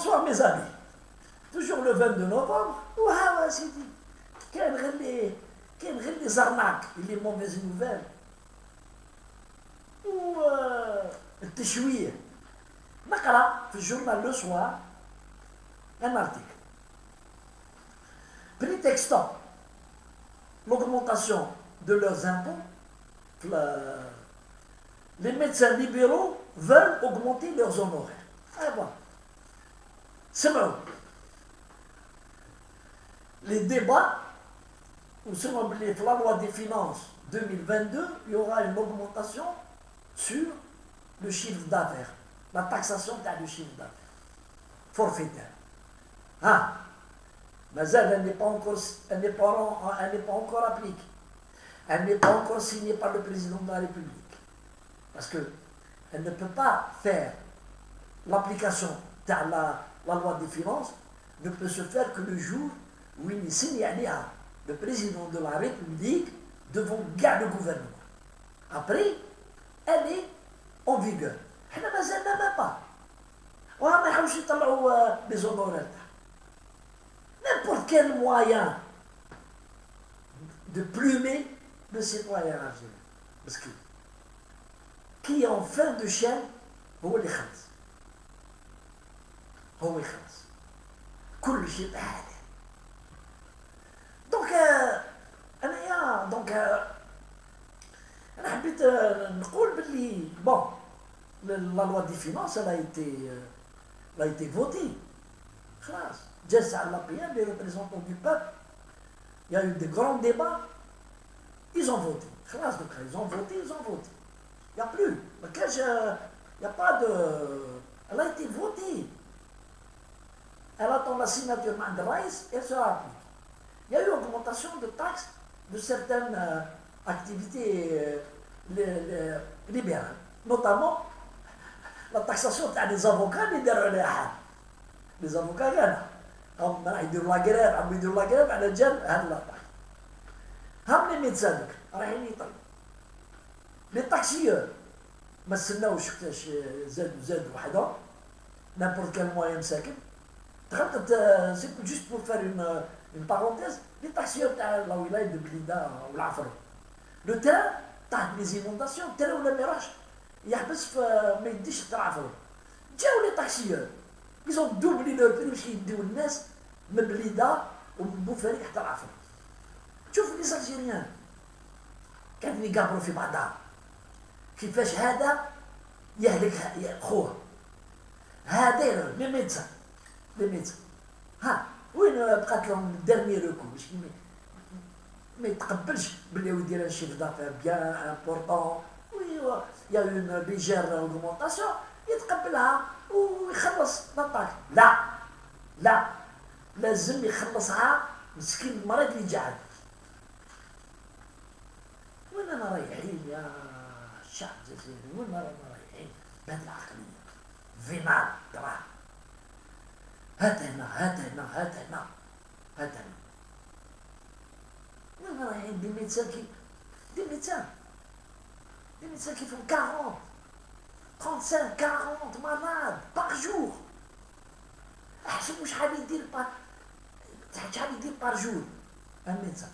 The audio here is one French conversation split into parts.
Bonsoir mes amis. Toujours le 22 novembre. Ouah, c'est dit. Quel les arnaques et les mauvaises nouvelles. Ou التشويه. نقرا في الجورنال le soir un article prétextant l'augmentation de leurs impôts. Les médecins libéraux veulent augmenter leurs honoraires. Ah bon. C'est bon. Les débats, ou selon la loi des finances 2022, il y aura une augmentation sur le chiffre d'affaires, la taxation du chiffre d'affaires forfaitaire. Ah, mais elle n'est pas encore appliquée. Elle n'est pas encore signée par le président de la République. Parce qu'elle ne peut pas faire l'application de la loi des finances, ne peut se faire que le jour où il est signé le président de la République devant le gouvernement. Après, elle est en vigueur. Elle ne même pas. On a des honoraires. N'importe quel moyen de plumer le citoyen algérien. Parce que qui est en fin de chaîne, هو اللي يخلص. هو يخلص. كل شيء بحاله. Donc أنا حبيت نقول باللي bon la loi des finances elle a été votée. خلاص. جلسة على الأقيام les représentants du peuple. Il y a eu de grands débats. Ils ont voté. خلاص donc ils ont voté. Il n'y a plus. Il n'y a pas de... Elle a été votée. Elle attend la signature de Raïs et elle sera appliquée. Il y a eu augmentation de taxes de certaines activités libérales. Notamment la taxation des avocats les avocats ils يديروا la grève على جال هذا لا هم les médecins رايحين يطلعوا les taxieurs ما استناوش كتاش زادوا وحدهم n'importe quel moyen ساكن c'est juste pour faire une parenthèse les taxieurs تاع لا ولاية de بليده والعفرة le terrain تاع les inondations الترا ولا ما يروحش يحبس ما يديش تاع العفرة جاو les taxieurs ils ont doublé leur prix باش يديو الناس من بليده ومن بوفاريك حتى العفرة شوف لي الجيريان كانوا يقابلوا في بعضها كيفاش هذا يهلك خوه هذا لي ميدسان ها وين بقات لهم الدرني ريكو باش ما يتقبلش بلي يدير ان شيف دافير بيان امبورطون وي يا اون ليجير اوغمونطاسيون يتقبلها ويخلص لاطاك لا لازم يخلصها مسكين المريض اللي جعل وين انا رايحين يا الشعب الجزائري وين رانا رايحين بهذه العقليه فينال تراه هات هنا وين رايحين دي ميدسان qui font 40 35 40 malades par jour احسبوا شحال يدير par jour un médecin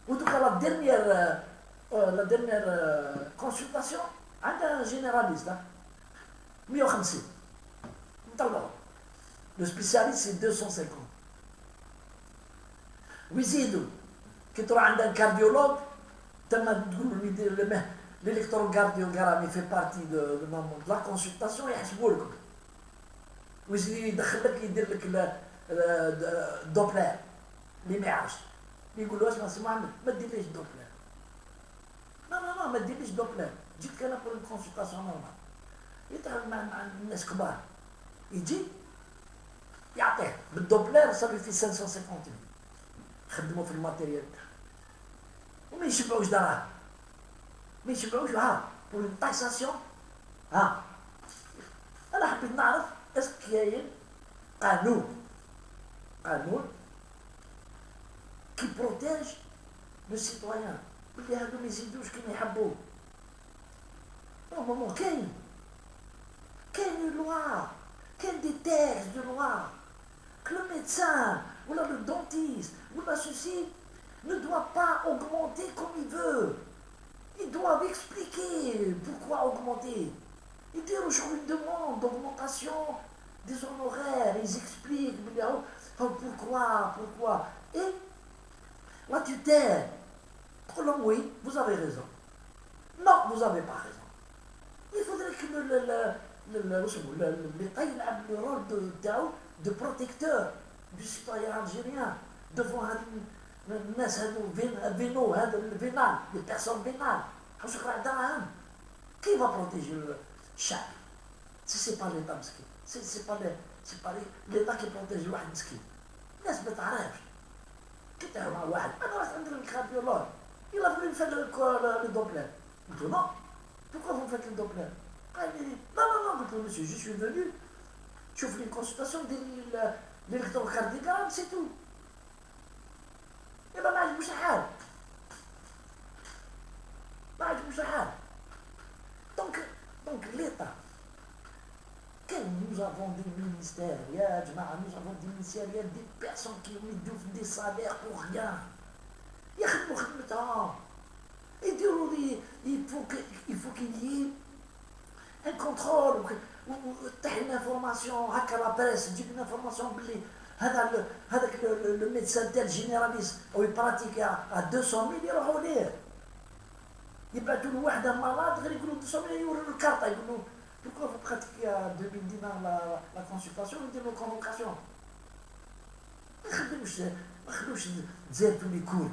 ودوكا la dernière consultation عندها généraliste 150 نطلعوا le spécialiste c'est 250 ويزيدوا كي تروح عند الكارديولوج تما تقول له يدير l'électrocardiogramme il fait partie de la consultation يحسبوا لكم ويزيد يدخل لك يدير لك الدوبلير اللي ما يعرفش يقول له اسمع ما ديرليش دوبلير non ما ديرليش دوبلير جيت انا بور كونسلطاسيون نورمال يتعامل مع الناس كبار يجي يعطيه بالدوبلير صافي في 550 خدموا في الماتيريال تاعهم وما يشبعوش دراهم ما يشبعوش بور اون تاكساسيون انا حبيت نعرف اسك كاين قانون كي بروتيج لو سيتويان اللي هادو ما يزيدوش كيما يحبوا نورمالمون كاين لوا Quel des textes de loi que le médecin, ou là, le dentiste, ou là, ceci, ne doit pas augmenter comme il veut. Ils doivent expliquer pourquoi augmenter. Ils disent une demande d'augmentation des honoraires. Ils expliquent pourquoi. Et la tutelle, oui, vous avez raison. Non, vous n'avez pas raison. Il faudrait que l'État ait le rôle de protecteur du citoyen algérien devant الناس هذو الفينو هذا الفينال les personnes vénales خاصك راه عندها qui va protéger le الشعب si c'est pas l'État مسكين c'est pas l'État qui protège واحد مسكين الناس ما تعرفش كي تعرف مع واحد انا راه عندي الكارديولوج يلا بغي نفعل لو دوبلير قلت له non pourquoi vous faites le doppler قال لي non قلت له monsieur je suis venu تشوف لي consultation دير l'électrocardiogramme c'est tout يبقى ما عجبوش الحال donc l'État quand nous avons des ministères nous avons des ministères il y a des personnes qui ont des salaires pour rien يخدموا خدمتهم يديروا لي il faut qu'il y ait un contrôle تحت une information هكا لا بريس تجيب une information بلي هذاك le médecin tel généraliste ou il pratique à 200 000 يروحوا ليه يبعثوا له واحد مرض غير يقولوا 200 000 يوروا له الكارطه يقولوا pourquoi vous pratiquez à 2000 dinars la consultation يديروا له convocation ما خلوش تزادوا لي كور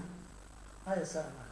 هاي صار